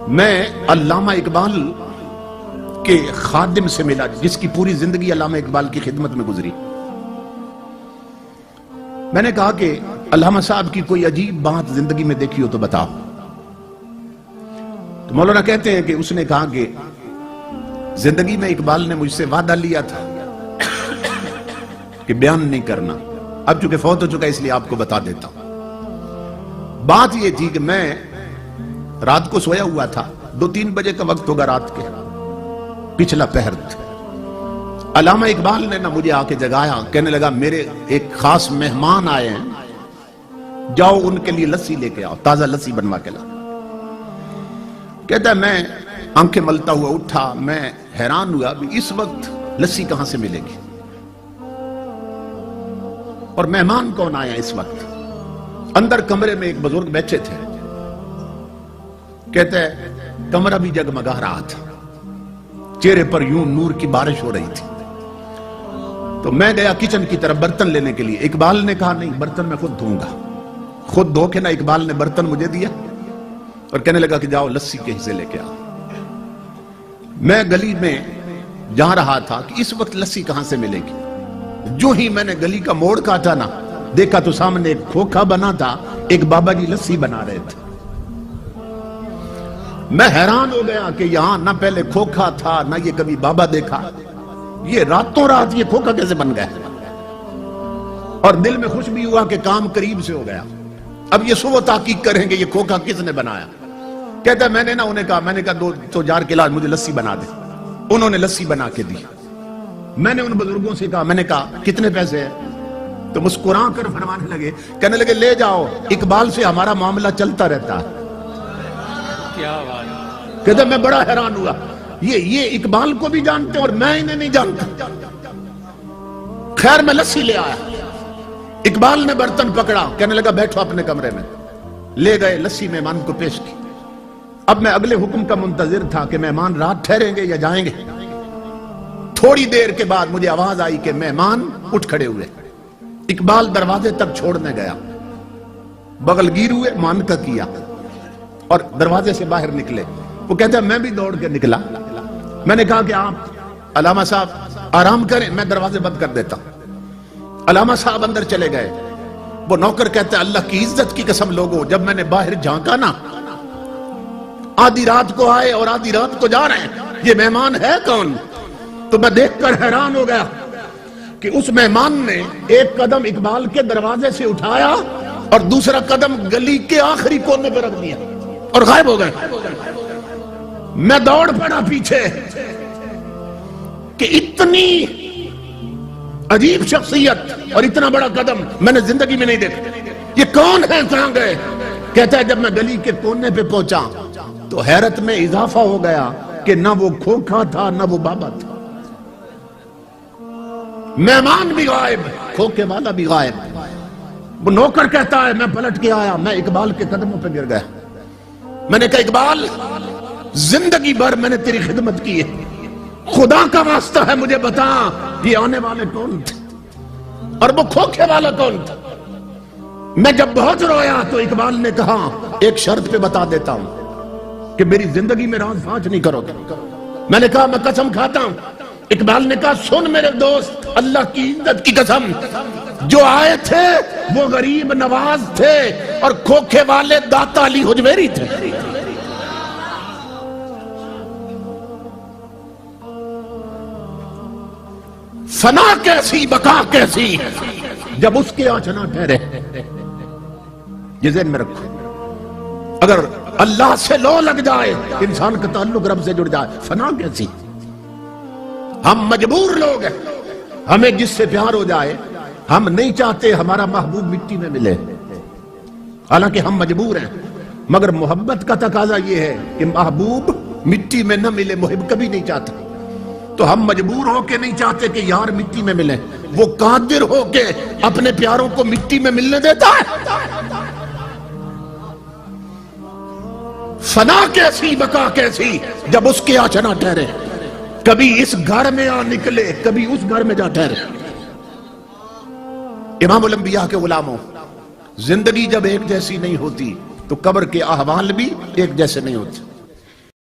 میں علامہ اقبال کے خادم سے ملا جس کی پوری زندگی علامہ اقبال کی خدمت میں گزری۔ میں نے کہا کہ علامہ صاحب کی کوئی عجیب بات زندگی میں دیکھی ہو تو بتاؤ۔ تو مولانا کہتے ہیں کہ اس نے کہا کہ زندگی میں اقبال نے مجھ سے وعدہ لیا تھا کہ بیان نہیں کرنا، اب چونکہ فوت ہو چکا اس لیے آپ کو بتا دیتا ہوں۔ بات یہ تھی کہ میں رات کو سویا ہوا تھا، 2-3 بجے کا وقت ہوگا رات کے، پچھلا پہر تھا۔ علامہ اقبال نے نہ مجھے آ کے جگایا، کہنے لگا میرے ایک خاص مہمان آئے ہیں، جاؤ ان کے لیے لسی لے کے آؤ، تازہ لسی بنوا کے لا۔ کہتا ہے میں آنکھیں ملتا ہوا اٹھا، میں حیران ہوا کہ اس وقت لسی کہاں سے ملے گی اور مہمان کون آیا اس وقت۔ اندر کمرے میں ایک بزرگ بیٹھے تھے، کہتے ہیں کمرہ بھی جگمگا رہا تھا، چہرے پر یوں نور کی بارش ہو رہی تھی۔ تو میں گیا کچن کی طرف برتن لینے کے لیے، اقبال نے کہا نہیں برتن میں خود دھوں گا۔ خود دھو کے نہ اقبال نے برتن مجھے دیا اور کہنے لگا کہ جاؤ لسی کے حصے لے کے آؤ۔ میں گلی میں جا رہا تھا کہ اس وقت لسی کہاں سے ملے گی۔ جو ہی میں نے گلی کا موڑ کاٹا نا، دیکھا تو سامنے ایک کھوکھا بنا تھا، ایک بابا جی لسی بنا رہے تھے۔ میں حیران ہو گیا کہ یہاں نہ پہلے کھوکھا تھا نہ یہ کبھی بابا دیکھا، یہ راتوں رات یہ کھوکھا کیسے بن گیا۔ اور دل میں خوش بھی ہوا کہ کام قریب سے ہو گیا۔ اب یہ سو تحقیق کریں گے یہ کھوکھا کس نے بنایا۔ کہتا ہے میں نے نہ انہیں کہا، میں نے کہا 2 جار کے علاج مجھے لسی بنا دے۔ انہوں نے لسی بنا کے دی۔ میں نے ان بزرگوں سے کہا، میں نے کہا کتنے پیسے ہیں؟ تو مسکرا کر فرمانے لگے، کہنے لگے لے جاؤ، اقبال سے ہمارا معاملہ چلتا رہتا ہے۔ کیا بات۔ کہتے میں بڑا حیران ہوا، یہ اقبال کو بھی جانتے اور میں انہیں نہیں جانتا۔ خیر میں لسی لے آیا، اقبال نے برتن پکڑا، کہنے لگا بیٹھو اپنے کمرے میں۔ لے گئے لسی مہمان کو پیش کی۔ اب میں اگلے حکم کا منتظر تھا کہ مہمان رات ٹھہریں گے یا جائیں گے۔ تھوڑی دیر کے بعد مجھے آواز آئی کہ مہمان اٹھ کھڑے ہوئے۔ اقبال دروازے تک چھوڑنے گیا، بغل گیر ہوئے، مان کا کیا اور دروازے سے باہر نکلے۔ وہ کہتا ہے میں بھی دوڑ کے نکلا۔ میں نے کہا کہ آپ علامہ صاحب آرام کریں، میں دروازے بند کر دیتا ہوں۔ علامہ صاحب اندر چلے گئے۔ وہ نوکر کہتا ہے اللہ کی عزت کی قسم لوگوں، جب میں نے باہر جھانکا نا، آدھی رات کو آئے اور آدھی رات کو جا رہے ہیں، یہ مہمان ہے کون؟ تو میں دیکھ کر حیران ہو گیا کہ اس مہمان نے ایک قدم اقبال کے دروازے سے اٹھایا اور دوسرا قدم گلی کے آخری کونے پہ رکھ دیا اور غائب ہو گئے۔ میں دوڑ پڑا پیچھے کہ اتنی عجیب شخصیت اور اتنا بڑا قدم میں نے زندگی میں نہیں دیکھا۔ یہ کون ہے، کہاں گئے؟ کہتا ہے جب میں گلی کے کونے پہ پہنچا تو حیرت میں اضافہ ہو گیا کہ نہ وہ کھوکھا تھا نہ وہ بابا تھا۔ مہمان بھی غائب، کھوکھے والا بھی غائب۔ وہ نوکر کہتا ہے میں پلٹ کے آیا، میں اقبال کے قدموں پہ گر گیا۔ میں نے کہا اقبال زندگی بھر میں نے تیری خدمت کی ہے، خدا کا واسطہ ہے مجھے بتا یہ آنے والے کون تھے اور وہ کھوکھے والا کون تھا۔ میں جب بہت رویا تو اقبال نے کہا ایک شرط پہ بتا دیتا ہوں کہ میری زندگی میں راز فاش نہیں کرو گے۔ میں نے کہا میں قسم کھاتا ہوں۔ اقبال نے کہا سن میرے دوست، اللہ کی عزت کی قسم، جو آئے تھے وہ غریب نواز تھے اور کھوکھے والے داتا علی حجویری تھے۔ فنا کیسی بقا کیسی جب اس کے آنچنا ٹھہرے۔ یہ ذہن میں رکھو، اگر اللہ سے لو لگ جائے انسان کا تعلق رب سے جڑ جائے، فنا کیسی۔ ہم مجبور لوگ ہیں، ہمیں جس سے پیار ہو جائے ہم نہیں چاہتے ہمارا محبوب مٹی میں ملے، حالانکہ ہم مجبور ہیں، مگر محبت کا تقاضا یہ ہے کہ محبوب مٹی میں نہ ملے، محب کبھی نہیں چاہتا۔ تو ہم مجبور ہو کے نہیں چاہتے کہ یار مٹی میں ملے، وہ قادر ہو کے اپنے پیاروں کو مٹی میں ملنے دیتا ہے۔ فنا کیسی بقا کیسی جب اس کے آنچنا ٹھہرے، کبھی اس گھر میں آ نکلے کبھی اس گھر میں جا ٹھہرے۔ امام الانبیاء کے غلاموں، زندگی جب ایک جیسی نہیں ہوتی تو تو قبر کے احوال بھی ایک جیسے نہیں ہوتے.